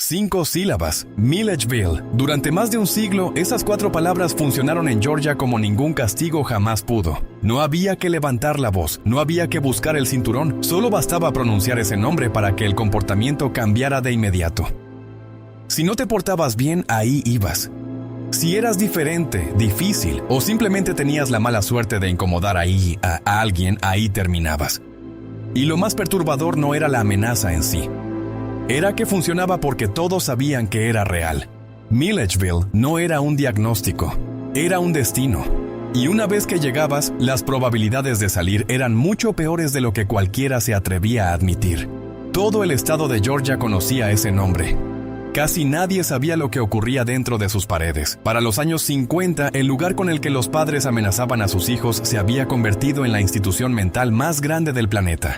5 sílabas, Milledgeville. Durante más de un siglo, esas 4 palabras funcionaron en Georgia como ningún castigo jamás pudo. No había que levantar la voz, no había que buscar el cinturón, solo bastaba pronunciar ese nombre para que el comportamiento cambiara de inmediato. Si no te portabas bien, ahí ibas. Si eras diferente, difícil, o simplemente tenías la mala suerte de incomodar a alguien, ahí terminabas. Y lo más perturbador no era la amenaza en sí. Era que funcionaba porque todos sabían que era real. Milledgeville no era un diagnóstico, era un destino. Y una vez que llegabas, las probabilidades de salir eran mucho peores de lo que cualquiera se atrevía a admitir. Todo el estado de Georgia conocía ese nombre. Casi nadie sabía lo que ocurría dentro de sus paredes. Para los años 50, el lugar con el que los padres amenazaban a sus hijos se había convertido en la institución mental más grande del planeta.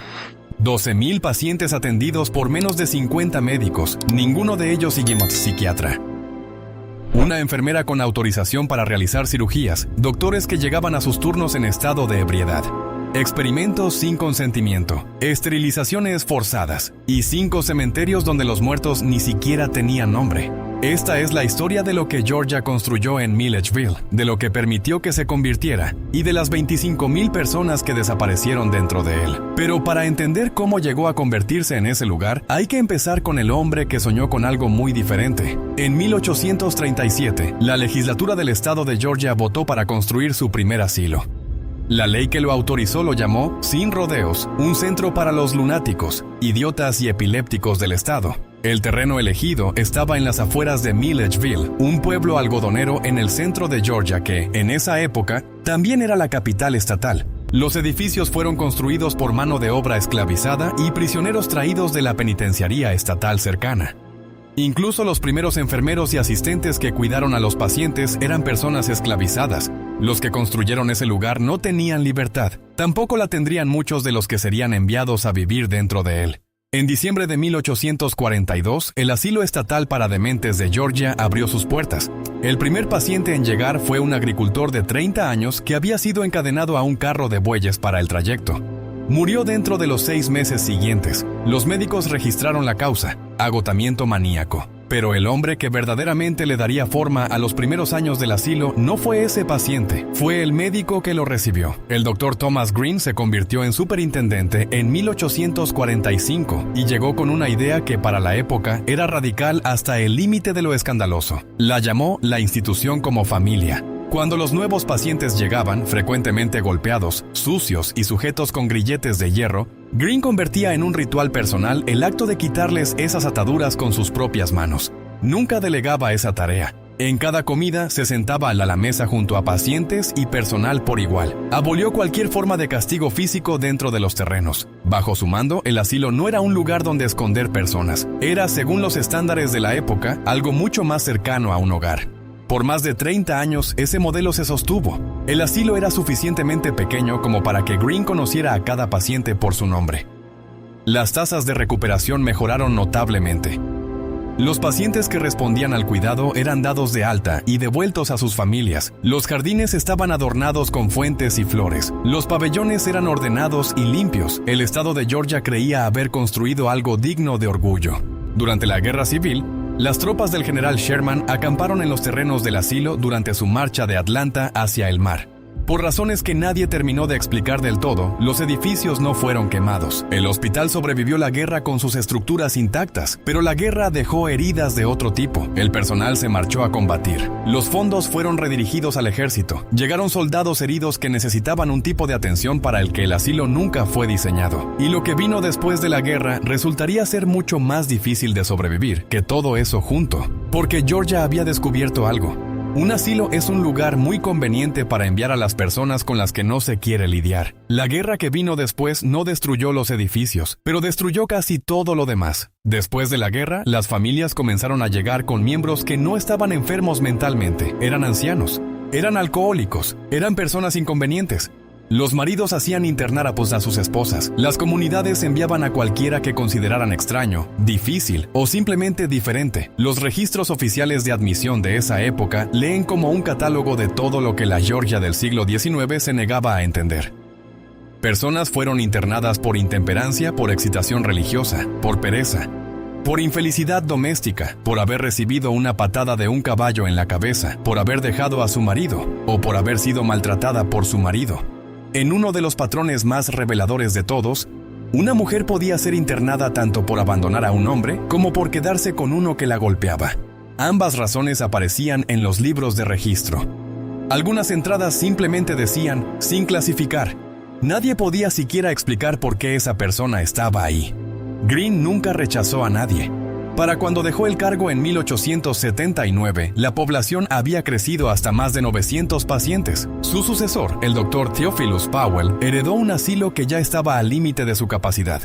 12,000 pacientes atendidos por menos de 50 médicos, ninguno de ellos psiquiatra. Una enfermera con autorización para realizar cirugías, doctores que llegaban a sus turnos en estado de ebriedad, experimentos sin consentimiento, esterilizaciones forzadas y 5 cementerios donde los muertos ni siquiera tenían nombre. Esta es la historia de lo que Georgia construyó en Milledgeville, de lo que permitió que se convirtiera y de las 25,000 personas que desaparecieron dentro de él. Pero para entender cómo llegó a convertirse en ese lugar, hay que empezar con el hombre que soñó con algo muy diferente. En 1837, la legislatura del estado de Georgia votó para construir su primer asilo. La ley que lo autorizó lo llamó, sin rodeos, un centro para los lunáticos, idiotas y epilépticos del estado. El terreno elegido estaba en las afueras de Milledgeville, un pueblo algodonero en el centro de Georgia que, en esa época, también era la capital estatal. Los edificios fueron construidos por mano de obra esclavizada y prisioneros traídos de la penitenciaría estatal cercana. Incluso los primeros enfermeros y asistentes que cuidaron a los pacientes eran personas esclavizadas. Los que construyeron ese lugar no tenían libertad. Tampoco la tendrían muchos de los que serían enviados a vivir dentro de él. En diciembre de 1842, el asilo estatal para dementes de Georgia abrió sus puertas. El primer paciente en llegar fue un agricultor de 30 años que había sido encadenado a un carro de bueyes para el trayecto. Murió dentro de los 6 meses siguientes. Los médicos registraron la causa, agotamiento maníaco. Pero el hombre que verdaderamente le daría forma a los primeros años del asilo no fue ese paciente, fue el médico que lo recibió. El Dr. Thomas Green se convirtió en superintendente en 1845 y llegó con una idea que para la época era radical hasta el límite de lo escandaloso. La llamó la institución como familia. Cuando los nuevos pacientes llegaban, frecuentemente golpeados, sucios y sujetos con grilletes de hierro, Green convertía en un ritual personal el acto de quitarles esas ataduras con sus propias manos. Nunca delegaba esa tarea. En cada comida se sentaba a la mesa junto a pacientes y personal por igual. Abolió cualquier forma de castigo físico dentro de los terrenos. Bajo su mando, el asilo no era un lugar donde esconder personas. Era, según los estándares de la época, algo mucho más cercano a un hogar. Por más de 30 años, ese modelo se sostuvo. El asilo era suficientemente pequeño como para que Green conociera a cada paciente por su nombre. Las tasas de recuperación mejoraron notablemente. Los pacientes que respondían al cuidado eran dados de alta y devueltos a sus familias. Los jardines estaban adornados con fuentes y flores. Los pabellones eran ordenados y limpios. El estado de Georgia creía haber construido algo digno de orgullo. Durante la Guerra Civil, las tropas del general Sherman acamparon en los terrenos del asilo durante su marcha de Atlanta hacia el mar. Por razones que nadie terminó de explicar del todo, los edificios no fueron quemados. El hospital sobrevivió la guerra con sus estructuras intactas, pero la guerra dejó heridas de otro tipo. El personal se marchó a combatir. Los fondos fueron redirigidos al ejército. Llegaron soldados heridos que necesitaban un tipo de atención para el que el asilo nunca fue diseñado. Y lo que vino después de la guerra resultaría ser mucho más difícil de sobrevivir que todo eso junto, porque Georgia había descubierto algo. Un asilo es un lugar muy conveniente para enviar a las personas con las que no se quiere lidiar. La guerra que vino después no destruyó los edificios, pero destruyó casi todo lo demás. Después de la guerra, las familias comenzaron a llegar con miembros que no estaban enfermos mentalmente, eran ancianos, eran alcohólicos, eran personas inconvenientes. Los maridos hacían internar a sus esposas. Las comunidades enviaban a cualquiera que consideraran extraño, difícil o simplemente diferente. Los registros oficiales de admisión de esa época leen como un catálogo de todo lo que la Georgia del siglo XIX se negaba a entender. Personas fueron internadas por intemperancia, por excitación religiosa, por pereza. Por infelicidad doméstica, por haber recibido una patada de un caballo en la cabeza, por haber dejado a su marido o por haber sido maltratada por su marido. En uno de los patrones más reveladores de todos, una mujer podía ser internada tanto por abandonar a un hombre como por quedarse con uno que la golpeaba. Ambas razones aparecían en los libros de registro. Algunas entradas simplemente decían, sin clasificar. Nadie podía siquiera explicar por qué esa persona estaba ahí. Green nunca rechazó a nadie. Para cuando dejó el cargo en 1879, la población había crecido hasta más de 900 pacientes. Su sucesor, el Dr. Theophilus Powell, heredó un asilo que ya estaba al límite de su capacidad.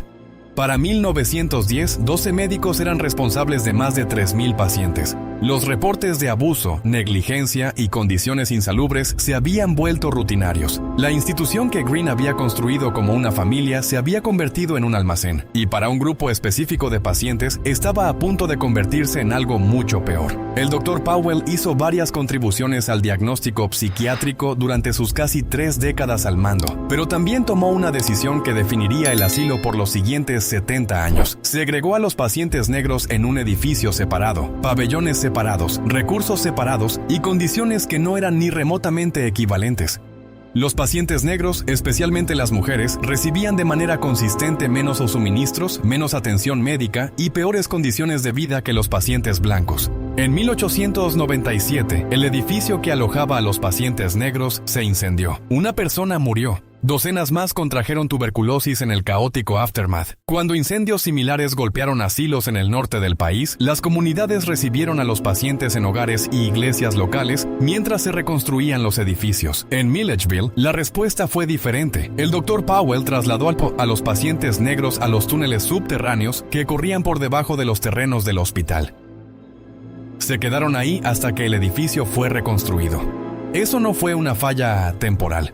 Para 1910, 12 médicos eran responsables de más de 3,000 pacientes. Los reportes de abuso, negligencia y condiciones insalubres se habían vuelto rutinarios. La institución que Green había construido como una familia se había convertido en un almacén, y para un grupo específico de pacientes estaba a punto de convertirse en algo mucho peor. El Dr. Powell hizo varias contribuciones al diagnóstico psiquiátrico durante sus casi 3 décadas al mando, pero también tomó una decisión que definiría el asilo por los siguientes 70 años. Segregó a los pacientes negros en un edificio separado, pabellones separados, recursos separados y condiciones que no eran ni remotamente equivalentes. Los pacientes negros, especialmente las mujeres, recibían de manera consistente menos suministros, menos atención médica y peores condiciones de vida que los pacientes blancos. En 1897, el edificio que alojaba a los pacientes negros se incendió. Una persona murió. Docenas más contrajeron tuberculosis en el caótico aftermath. Cuando incendios similares golpearon asilos en el norte del país, las comunidades recibieron a los pacientes en hogares y iglesias locales mientras se reconstruían los edificios. En Milledgeville, la respuesta fue diferente. El Dr. Powell trasladó a los pacientes negros a los túneles subterráneos que corrían por debajo de los terrenos del hospital. Se quedaron ahí hasta que el edificio fue reconstruido. Eso no fue una falla temporal.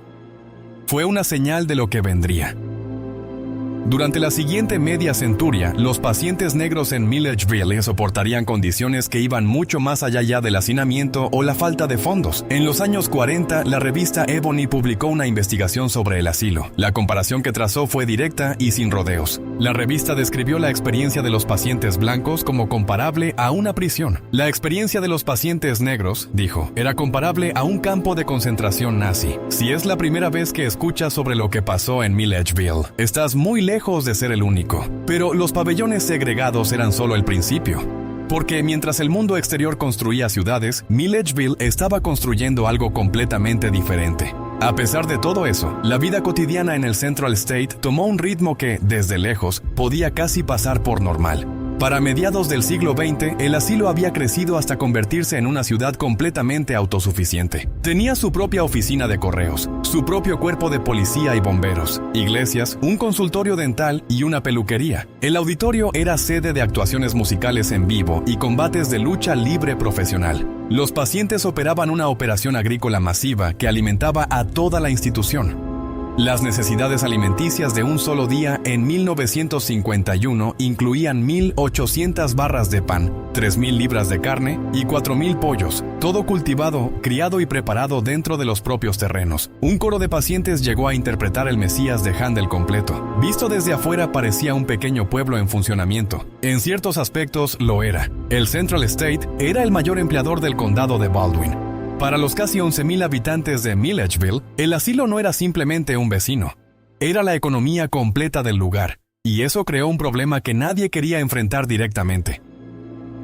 Fue una señal de lo que vendría. Durante la siguiente media centuria, los pacientes negros en Milledgeville soportarían condiciones que iban mucho más allá ya del hacinamiento o la falta de fondos. En los años 40, la revista Ebony publicó una investigación sobre el asilo. La comparación que trazó fue directa y sin rodeos. La revista describió la experiencia de los pacientes blancos como comparable a una prisión. La experiencia de los pacientes negros, dijo, era comparable a un campo de concentración nazi. Si es la primera vez que escuchas sobre lo que pasó en Milledgeville, estás muy lejos de ser el único. Pero los pabellones segregados eran solo el principio. Porque mientras el mundo exterior construía ciudades, Milledgeville estaba construyendo algo completamente diferente. A pesar de todo eso, la vida cotidiana en el Central State tomó un ritmo que, desde lejos, podía casi pasar por normal. Para mediados del siglo XX, el asilo había crecido hasta convertirse en una ciudad completamente autosuficiente. Tenía su propia oficina de correos, su propio cuerpo de policía y bomberos, iglesias, un consultorio dental y una peluquería. El auditorio era sede de actuaciones musicales en vivo y combates de lucha libre profesional. Los pacientes operaban una operación agrícola masiva que alimentaba a toda la institución. Las necesidades alimenticias de un solo día en 1951 incluían 1,800 barras de pan, 3,000 libras de carne y 4,000 pollos, todo cultivado, criado y preparado dentro de los propios terrenos. Un coro de pacientes llegó a interpretar el Mesías de Handel completo. Visto desde afuera parecía un pequeño pueblo en funcionamiento. En ciertos aspectos lo era. El Central State era el mayor empleador del condado de Baldwin. Para los casi 11,000 habitantes de Milledgeville, el asilo no era simplemente un vecino. Era la economía completa del lugar, y eso creó un problema que nadie quería enfrentar directamente.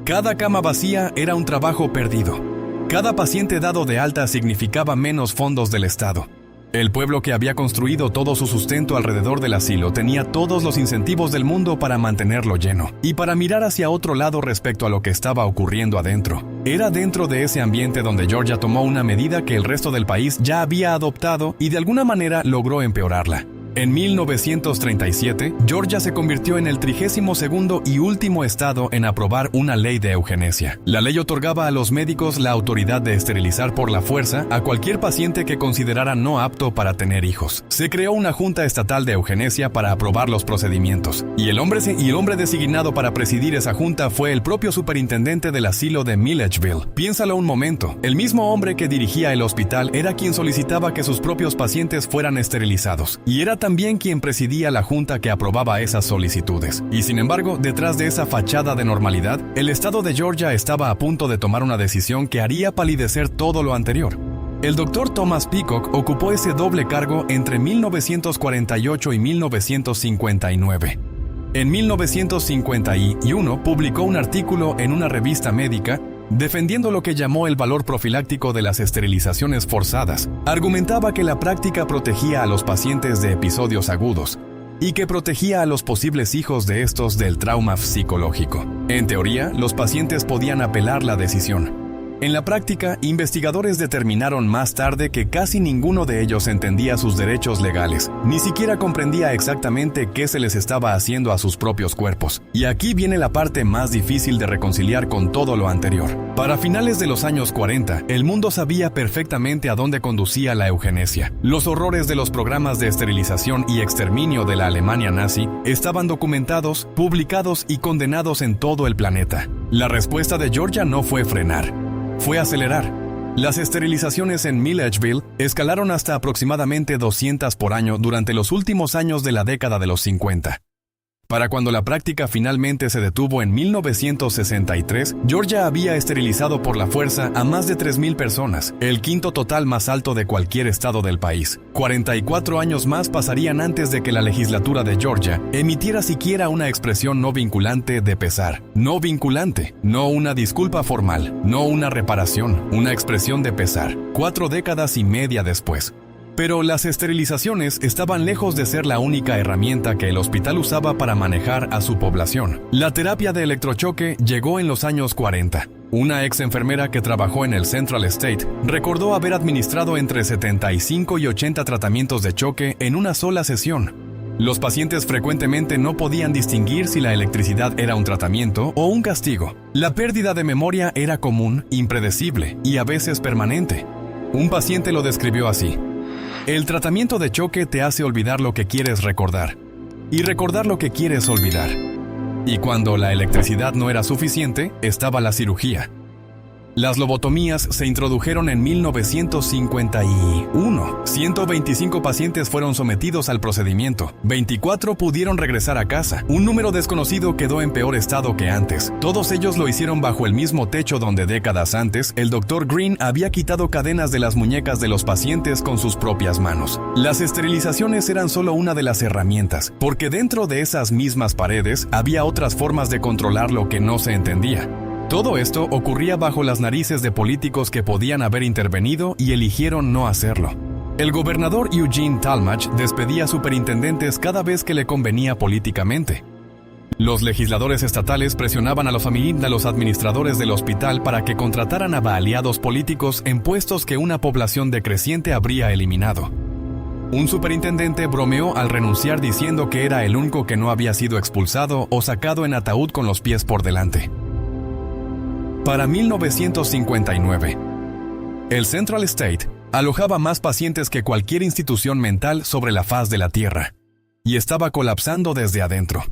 Cada cama vacía era un trabajo perdido. Cada paciente dado de alta significaba menos fondos del Estado. El pueblo que había construido todo su sustento alrededor del asilo tenía todos los incentivos del mundo para mantenerlo lleno y para mirar hacia otro lado respecto a lo que estaba ocurriendo adentro. Era dentro de ese ambiente donde Georgia tomó una medida que el resto del país ya había adoptado y de alguna manera logró empeorarla. En 1937, Georgia se convirtió en el 32º y último estado en aprobar una ley de eugenesia. La ley otorgaba a los médicos la autoridad de esterilizar por la fuerza a cualquier paciente que considerara no apto para tener hijos. Se creó una junta estatal de eugenesia para aprobar los procedimientos, y el hombre designado para presidir esa junta fue el propio superintendente del asilo de Milledgeville. Piénsalo un momento, el mismo hombre que dirigía el hospital era quien solicitaba que sus propios pacientes fueran esterilizados, y era también también quien presidía la junta que aprobaba esas solicitudes. Y sin embargo, detrás de esa fachada de normalidad, el estado de Georgia estaba a punto de tomar una decisión que haría palidecer todo lo anterior. El doctor Thomas Peacock ocupó ese doble cargo entre 1948 y 1959. En 1951 publicó un artículo en una revista médica defendiendo lo que llamó el valor profiláctico de las esterilizaciones forzadas. Argumentaba que la práctica protegía a los pacientes de episodios agudos y que protegía a los posibles hijos de estos del trauma psicológico. En teoría, los pacientes podían apelar la decisión. En la práctica, investigadores determinaron más tarde que casi ninguno de ellos entendía sus derechos legales, ni siquiera comprendía exactamente qué se les estaba haciendo a sus propios cuerpos. Y aquí viene la parte más difícil de reconciliar con todo lo anterior. Para finales de los años 40, el mundo sabía perfectamente a dónde conducía la eugenesia. Los horrores de los programas de esterilización y exterminio de la Alemania nazi estaban documentados, publicados y condenados en todo el planeta. La respuesta de Georgia no fue frenar. Fue acelerar. Las esterilizaciones en Milledgeville escalaron hasta aproximadamente 200 por año durante los últimos años de la década de los 50. Para cuando la práctica finalmente se detuvo en 1963, Georgia había esterilizado por la fuerza a más de 3,000 personas, el quinto total más alto de cualquier estado del país. 44 años más pasarían antes de que la legislatura de Georgia emitiera siquiera una expresión no vinculante de pesar. No vinculante, no una disculpa formal, no una reparación, una expresión de pesar. 4 décadas y media después. Pero las esterilizaciones estaban lejos de ser la única herramienta que el hospital usaba para manejar a su población. La terapia de electrochoque llegó en los años 40. Una ex enfermera que trabajó en el Central State recordó haber administrado entre 75 y 80 tratamientos de choque en una sola sesión. Los pacientes frecuentemente no podían distinguir si la electricidad era un tratamiento o un castigo. La pérdida de memoria era común, impredecible y a veces permanente. Un paciente lo describió así: el tratamiento de choque te hace olvidar lo que quieres recordar y recordar lo que quieres olvidar. Y cuando la electricidad no era suficiente, estaba la cirugía. Las lobotomías se introdujeron en 1951. 125 pacientes fueron sometidos al procedimiento. 24 pudieron regresar a casa. Un número desconocido quedó en peor estado que antes. Todos ellos lo hicieron bajo el mismo techo donde décadas antes el Dr. Green había quitado cadenas de las muñecas de los pacientes con sus propias manos. Las esterilizaciones eran solo una de las herramientas, porque dentro de esas mismas paredes había otras formas de controlar lo que no se entendía. Todo esto ocurría bajo las narices de políticos que podían haber intervenido y eligieron no hacerlo. El gobernador Eugene Talmadge despedía superintendentes cada vez que le convenía políticamente. Los legisladores estatales presionaban a los administradores del hospital para que contrataran a aliados políticos en puestos que una población decreciente habría eliminado. Un superintendente bromeó al renunciar diciendo que era el único que no había sido expulsado o sacado en ataúd con los pies por delante. Para 1959, el Central State alojaba más pacientes que cualquier institución mental sobre la faz de la Tierra, y estaba colapsando desde adentro.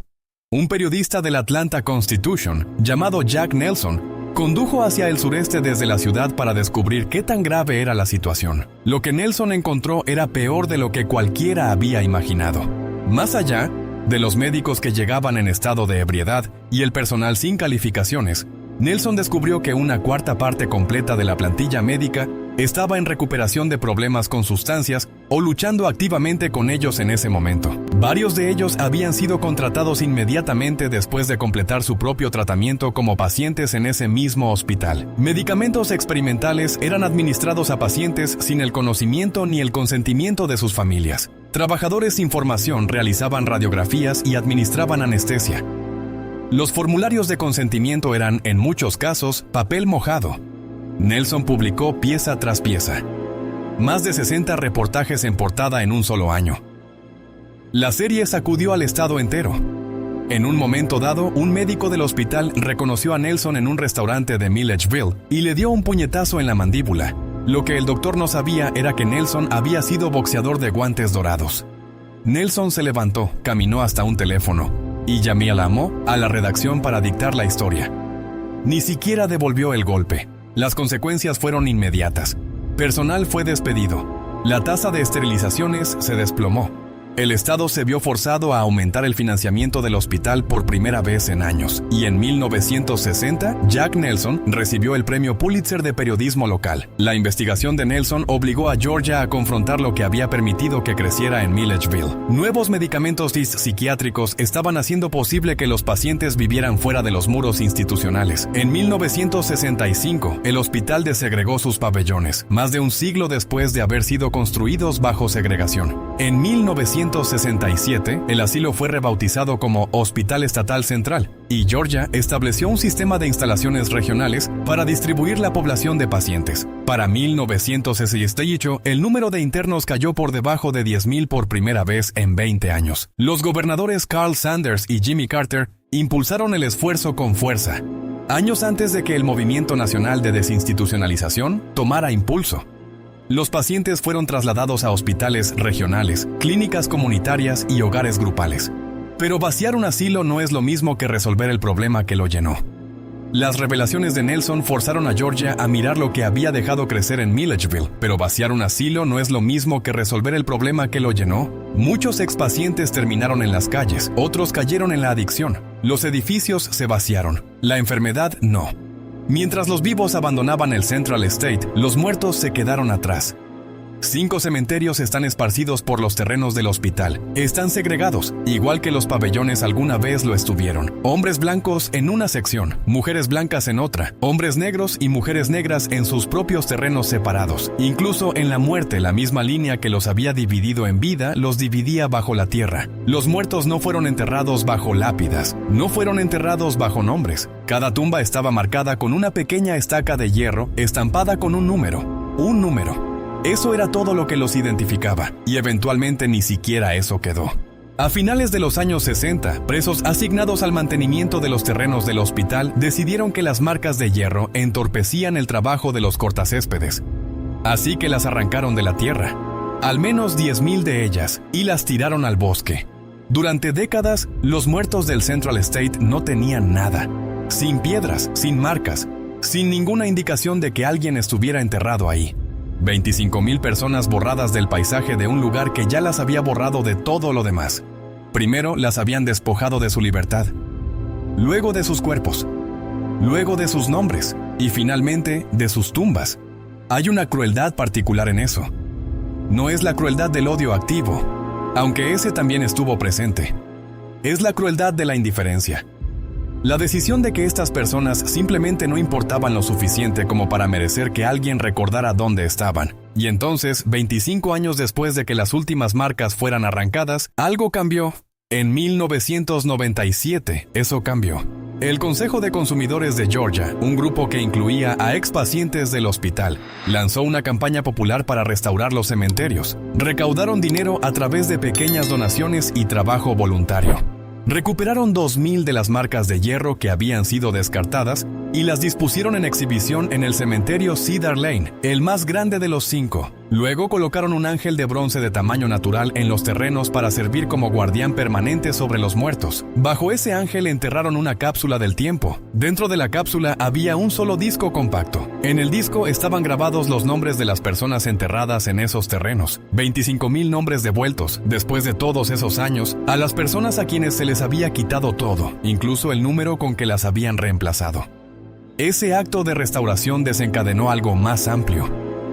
Un periodista del Atlanta Constitution, llamado Jack Nelson, condujo hacia el sureste desde la ciudad para descubrir qué tan grave era la situación. Lo que Nelson encontró era peor de lo que cualquiera había imaginado. Más allá de los médicos que llegaban en estado de ebriedad y el personal sin calificaciones, Nelson descubrió que una cuarta parte completa de la plantilla médica estaba en recuperación de problemas con sustancias o luchando activamente con ellos en ese momento. Varios de ellos habían sido contratados inmediatamente después de completar su propio tratamiento como pacientes en ese mismo hospital. Medicamentos experimentales eran administrados a pacientes sin el conocimiento ni el consentimiento de sus familias. Trabajadores sin formación realizaban radiografías y administraban anestesia. Los formularios de consentimiento eran, en muchos casos, papel mojado. Nelson publicó pieza tras pieza. Más de 60 reportajes en portada en un solo año. La serie sacudió al estado entero. En un momento dado, un médico del hospital reconoció a Nelson en un restaurante de Milledgeville y le dio un puñetazo en la mandíbula. Lo que el doctor no sabía era que Nelson había sido boxeador de guantes dorados. Nelson se levantó, caminó hasta un teléfono y llamó a la redacción para dictar la historia. Ni siquiera devolvió el golpe. Las consecuencias fueron inmediatas. Personal fue despedido. La tasa de esterilizaciones se desplomó. El Estado se vio forzado a aumentar el financiamiento del hospital por primera vez en años, y en 1960, Jack Nelson recibió el premio Pulitzer de periodismo local. La investigación de Nelson obligó a Georgia a confrontar lo que había permitido que creciera en Milledgeville. Nuevos medicamentos psiquiátricos estaban haciendo posible que los pacientes vivieran fuera de los muros institucionales. En 1965, el hospital desegregó sus pabellones, más de un siglo después de haber sido construidos bajo segregación. En 1967, el asilo fue rebautizado como Hospital Estatal Central, y Georgia estableció un sistema de instalaciones regionales para distribuir la población de pacientes. Para 1968, el número de internos cayó por debajo de 10,000 por primera vez en 20 años. Los gobernadores Carl Sanders y Jimmy Carter impulsaron el esfuerzo con fuerza, años antes de que el Movimiento Nacional de Desinstitucionalización tomara impulso. Los pacientes fueron trasladados a hospitales regionales, clínicas comunitarias y hogares grupales. Pero vaciar un asilo no es lo mismo que resolver el problema que lo llenó. Las revelaciones de Nelson forzaron a Georgia a mirar lo que había dejado crecer en Milledgeville, pero vaciar un asilo no es lo mismo que resolver el problema que lo llenó. Muchos expacientes terminaron en las calles, otros cayeron en la adicción. Los edificios se vaciaron, la enfermedad no. Mientras los vivos abandonaban el Central State, los muertos se quedaron atrás. 5 cementerios están esparcidos por los terrenos del hospital. Están segregados, igual que los pabellones alguna vez lo estuvieron. Hombres blancos en una sección, mujeres blancas en otra, hombres negros y mujeres negras en sus propios terrenos separados. Incluso en la muerte, la misma línea que los había dividido en vida, los dividía bajo la tierra. Los muertos no fueron enterrados bajo lápidas, no fueron enterrados bajo nombres. Cada tumba estaba marcada con una pequeña estaca de hierro estampada con un número. Un número. Eso era todo lo que los identificaba, y eventualmente ni siquiera eso quedó. A finales de los años 60, presos asignados al mantenimiento de los terrenos del hospital decidieron que las marcas de hierro entorpecían el trabajo de los cortacéspedes. Así que las arrancaron de la tierra, al menos 10,000 de ellas, y las tiraron al bosque. Durante décadas, los muertos del Central State no tenían nada, sin piedras, sin marcas, sin ninguna indicación de que alguien estuviera enterrado ahí. 25,000 personas borradas del paisaje de un lugar que ya las había borrado de todo lo demás. Primero las habían despojado de su libertad, luego de sus cuerpos, luego de sus nombres y finalmente de sus tumbas. Hay una crueldad particular en eso. No es la crueldad del odio activo, aunque ese también estuvo presente. Es la crueldad de la indiferencia. La decisión de que estas personas simplemente no importaban lo suficiente como para merecer que alguien recordara dónde estaban. Y entonces, 25 años después de que las últimas marcas fueran arrancadas, algo cambió. En 1997, eso cambió. El Consejo de Consumidores de Georgia, un grupo que incluía a expacientes del hospital, lanzó una campaña popular para restaurar los cementerios. Recaudaron dinero a través de pequeñas donaciones y trabajo voluntario. Recuperaron 2,000 de las marcas de hierro que habían sido descartadas y las dispusieron en exhibición en el cementerio Cedar Lane, el más grande de los 5. Luego colocaron un ángel de bronce de tamaño natural en los terrenos para servir como guardián permanente sobre los muertos. Bajo ese ángel enterraron una cápsula del tiempo. Dentro de la cápsula había un solo disco compacto. En el disco estaban grabados los nombres de las personas enterradas en esos terrenos. 25,000 nombres devueltos, después de todos esos años, a las personas a quienes se les había quitado todo, incluso el número con que las habían reemplazado. Ese acto de restauración desencadenó algo más amplio.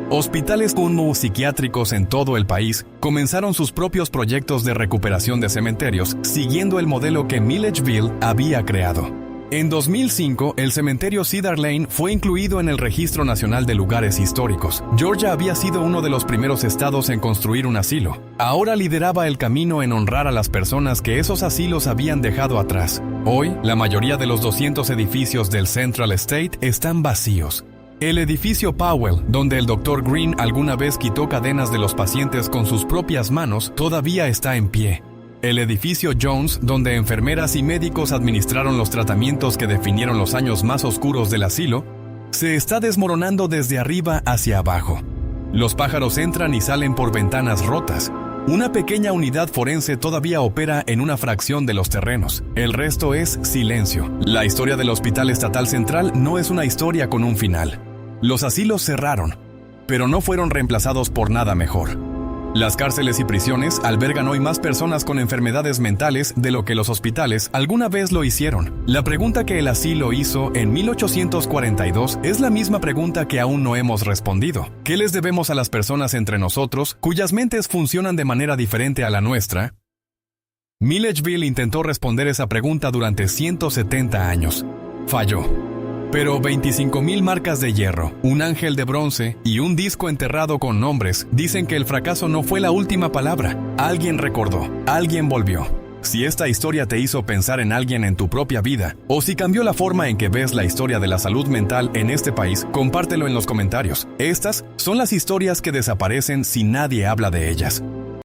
Hospitales psiquiátricos en todo el país comenzaron sus propios proyectos de recuperación de cementerios, siguiendo el modelo que Milledgeville había creado. En 2005, el cementerio Cedar Lane fue incluido en el Registro Nacional de Lugares Históricos. Georgia había sido uno de los primeros estados en construir un asilo. Ahora lideraba el camino en honrar a las personas que esos asilos habían dejado atrás. Hoy, la mayoría de los 200 edificios del Central State están vacíos. El edificio Powell, donde el Dr. Green alguna vez quitó cadenas de los pacientes con sus propias manos, todavía está en pie. El edificio Jones, donde enfermeras y médicos administraron los tratamientos que definieron los años más oscuros del asilo, se está desmoronando desde arriba hacia abajo. Los pájaros entran y salen por ventanas rotas. Una pequeña unidad forense todavía opera en una fracción de los terrenos. El resto es silencio. La historia del Hospital Estatal Central no es una historia con un final. Los asilos cerraron, pero no fueron reemplazados por nada mejor. Las cárceles y prisiones albergan hoy más personas con enfermedades mentales de lo que los hospitales alguna vez lo hicieron. La pregunta que el asilo hizo en 1842 es la misma pregunta que aún no hemos respondido. ¿Qué les debemos a las personas entre nosotros cuyas mentes funcionan de manera diferente a la nuestra? Milledgeville intentó responder esa pregunta durante 170 años. Falló. Pero 25,000 marcas de hierro, un ángel de bronce y un disco enterrado con nombres dicen que el fracaso no fue la última palabra. Alguien recordó, alguien volvió. Si esta historia te hizo pensar en alguien en tu propia vida, o si cambió la forma en que ves la historia de la salud mental en este país, compártelo en los comentarios. Estas son las historias que desaparecen si nadie habla de ellas.